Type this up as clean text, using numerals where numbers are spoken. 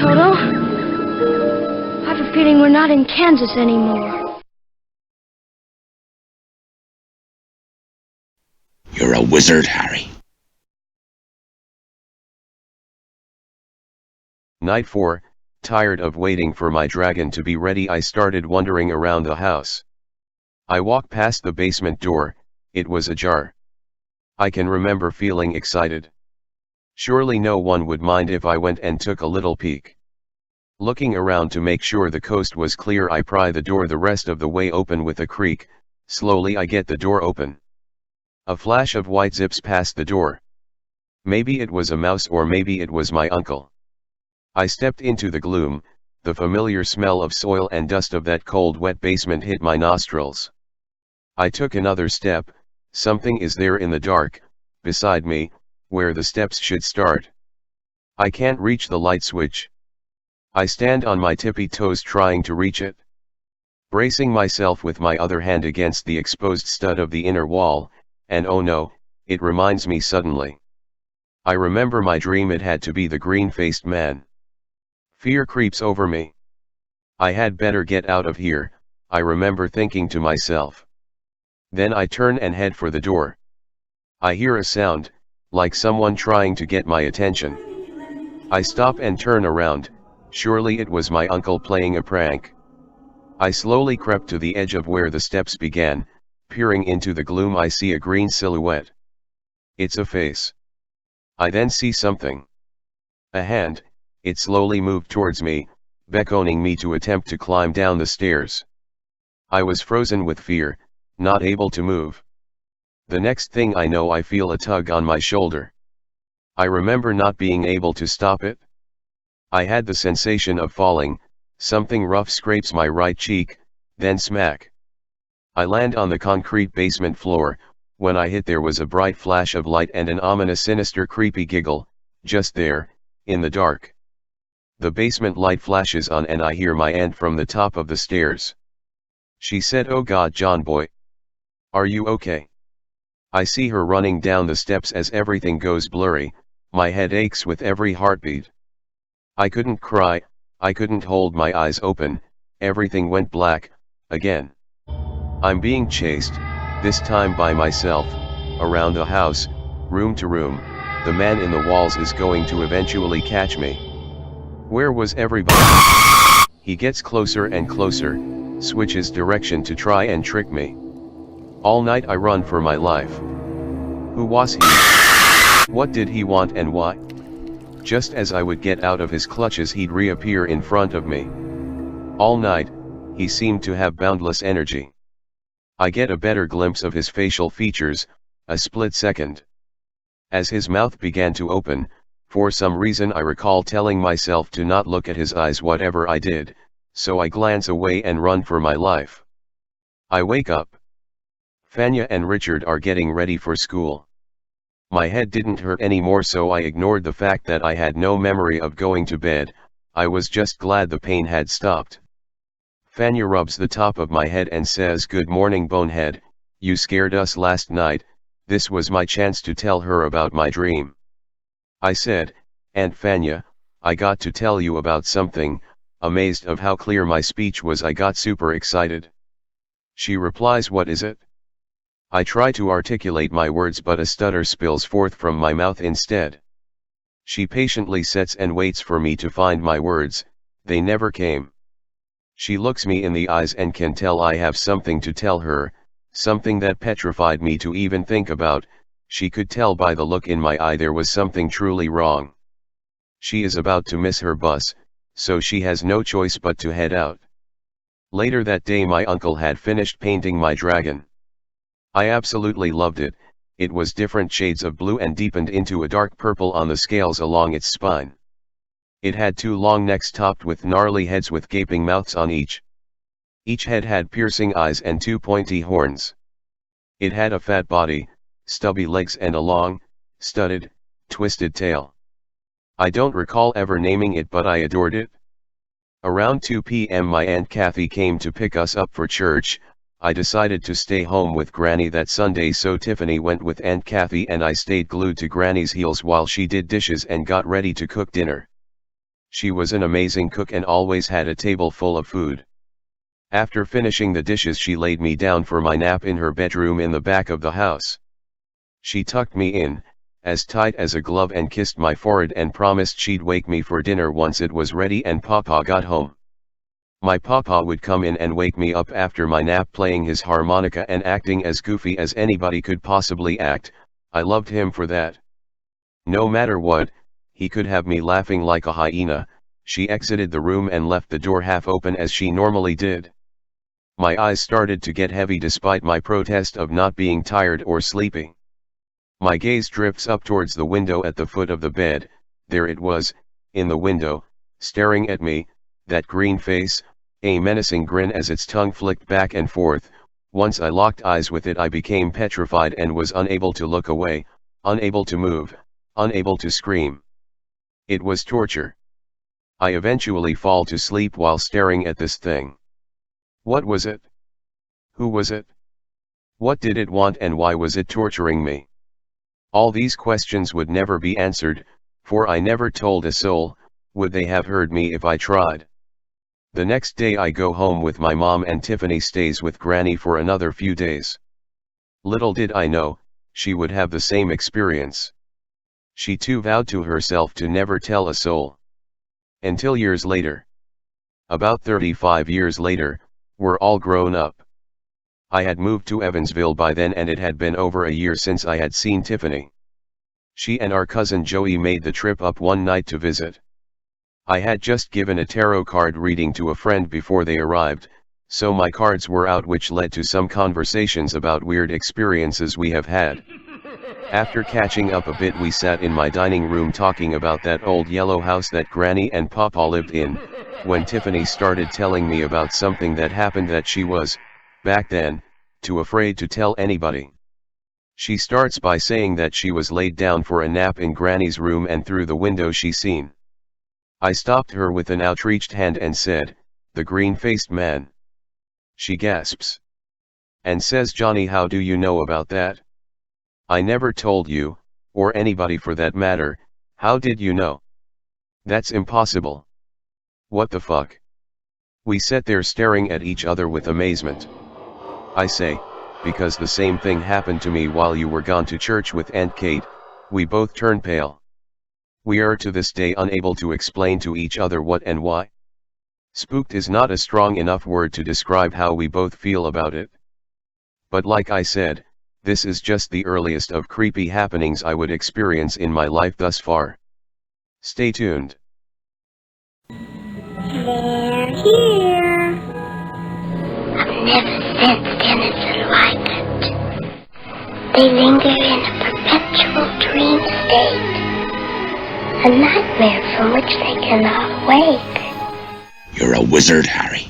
Toto. I have a feeling we're not in Kansas anymore. You're a wizard, Harry. Night 4, tired of waiting for my dragon to be ready, I started wandering around the house. I walked past the basement door, it was ajar. I can remember feeling excited. Surely no one would mind if I went and took a little peek. Looking around to make sure the coast was clear, I pry the door the rest of the way open with a creak. Slowly I get the door open. A flash of white zips past the door. Maybe it was a mouse or maybe it was my uncle. I stepped into the gloom, the familiar smell of soil and dust of that cold wet basement hit my nostrils. I took another step, something is there in the dark, beside me, where the steps should start. I can't reach the light switch. I stand on my tippy toes trying to reach it. Bracing myself with my other hand against the exposed stud of the inner wall, and oh no, it reminds me suddenly. I remember my dream, it had to be the green-faced man. Fear creeps over me. I had better get out of here, I remember thinking to myself. Then I turn and head for the door. I hear a sound, like someone trying to get my attention. I stop and turn around, surely it was my uncle playing a prank. I slowly crept to the edge of where the steps began, peering into the gloom. I see a green silhouette. It's a face. I then see something. A hand. It slowly moved towards me, beckoning me to attempt to climb down the stairs. I was frozen with fear, not able to move. The next thing I know, I feel a tug on my shoulder. I remember not being able to stop it. I had the sensation of falling, something rough scrapes my right cheek, then smack. I land on the concrete basement floor. When I hit, there was a bright flash of light and an ominous, sinister, creepy giggle, just there, in the dark. The basement light flashes on and I hear my aunt from the top of the stairs. She said, "Oh God, John boy. Are you okay?" I see her running down the steps as everything goes blurry, my head aches with every heartbeat. I couldn't cry, I couldn't hold my eyes open, everything went black, again. I'm being chased, this time by myself, around the house, room to room. The man in the walls is going to eventually catch me. Where was everybody? He gets closer and closer, switches direction to try and trick me. All night I run for my life. Who was he? What did he want and why? Just as I would get out of his clutches, he'd reappear in front of me. All night, he seemed to have boundless energy. I get a better glimpse of his facial features, a split second. As his mouth began to open, for some reason I recall telling myself to not look at his eyes whatever I did, so I glance away and run for my life. I wake up. Fanya and Richard are getting ready for school. My head didn't hurt anymore, so I ignored the fact that I had no memory of going to bed. I was just glad the pain had stopped. Fanya rubs the top of my head and says, "Good morning, bonehead, you scared us last night." This was my chance to tell her about my dream. I said, "Aunt Fanya, I got to tell you about something." Amazed of how clear my speech was, I got super excited. She replies, "What is it?" I try to articulate my words, but a stutter spills forth from my mouth instead. She patiently sits and waits for me to find my words. They never came. She looks me in the eyes and can tell I have something to tell her, something that petrified me to even think about. She could tell by the look in my eye there was something truly wrong. She is about to miss her bus, so she has no choice but to head out. Later that day, my uncle had finished painting my dragon. I absolutely loved it. It was different shades of blue and deepened into a dark purple on the scales along its spine. It had 2 long necks topped with gnarly heads with gaping mouths on each. Each head had piercing eyes and 2 pointy horns. It had a fat body, stubby legs and a long, studded, twisted tail. I don't recall ever naming it, but I adored it. Around 2 p.m. my Aunt Kathy came to pick us up for church. I decided to stay home with Granny that Sunday, so Tiffany went with Aunt Kathy and I stayed glued to Granny's heels while she did dishes and got ready to cook dinner. She was an amazing cook and always had a table full of food. After finishing the dishes, she laid me down for my nap in her bedroom in the back of the house. She tucked me in, as tight as a glove, and kissed my forehead and promised she'd wake me for dinner once it was ready and Papa got home. My papa would come in and wake me up after my nap, playing his harmonica and acting as goofy as anybody could possibly act. I loved him for that. No matter what, he could have me laughing like a hyena. She exited the room and left the door half open as she normally did. My eyes started to get heavy despite my protest of not being tired or sleepy. My gaze drifts up towards the window at the foot of the bed. There it was, in the window, staring at me, that green face, a menacing grin as its tongue flicked back and forth. Once I locked eyes with it, I became petrified and was unable to look away, unable to move, unable to scream. It was torture. I eventually fall to sleep while staring at this thing. What was it? Who was it? What did it want and why was it torturing me? All these questions would never be answered, for I never told a soul. Would they have heard me if I tried? The next day I go home with my mom and Tiffany stays with Granny for another few days. Little did I know, she would have the same experience. She too vowed to herself to never tell a soul. Until years later. About 35 years later, we're all grown up. I had moved to Evansville by then and it had been over a year since I had seen Tiffany. She and our cousin Joey made the trip up one night to visit. I had just given a tarot card reading to a friend before they arrived, so my cards were out, which led to some conversations about weird experiences we have had. After catching up a bit, we sat in my dining room talking about that old yellow house that Granny and Papa lived in, when Tiffany started telling me about something that happened that she was, back then, too afraid to tell anybody. She starts by saying that she was laid down for a nap in Granny's room and through the window she seen. I stopped her with an outreached hand and said, "The green-faced man." She gasps. And says, "Johnny, how do you know about that? I never told you, or anybody for that matter. How did you know? That's impossible." What the fuck? We sat there staring at each other with amazement. I say, "Because the same thing happened to me while you were gone to church with Aunt Kate." We both turn pale. We are to this day unable to explain to each other what and why. Spooked is not a strong enough word to describe how we both feel about it. But like I said, this is just the earliest of creepy happenings I would experience in my life thus far. Stay tuned. They're here. I've never sensed anything like it. They linger in a perpetual dream state, a nightmare from which they cannot wake. You're a wizard, Harry.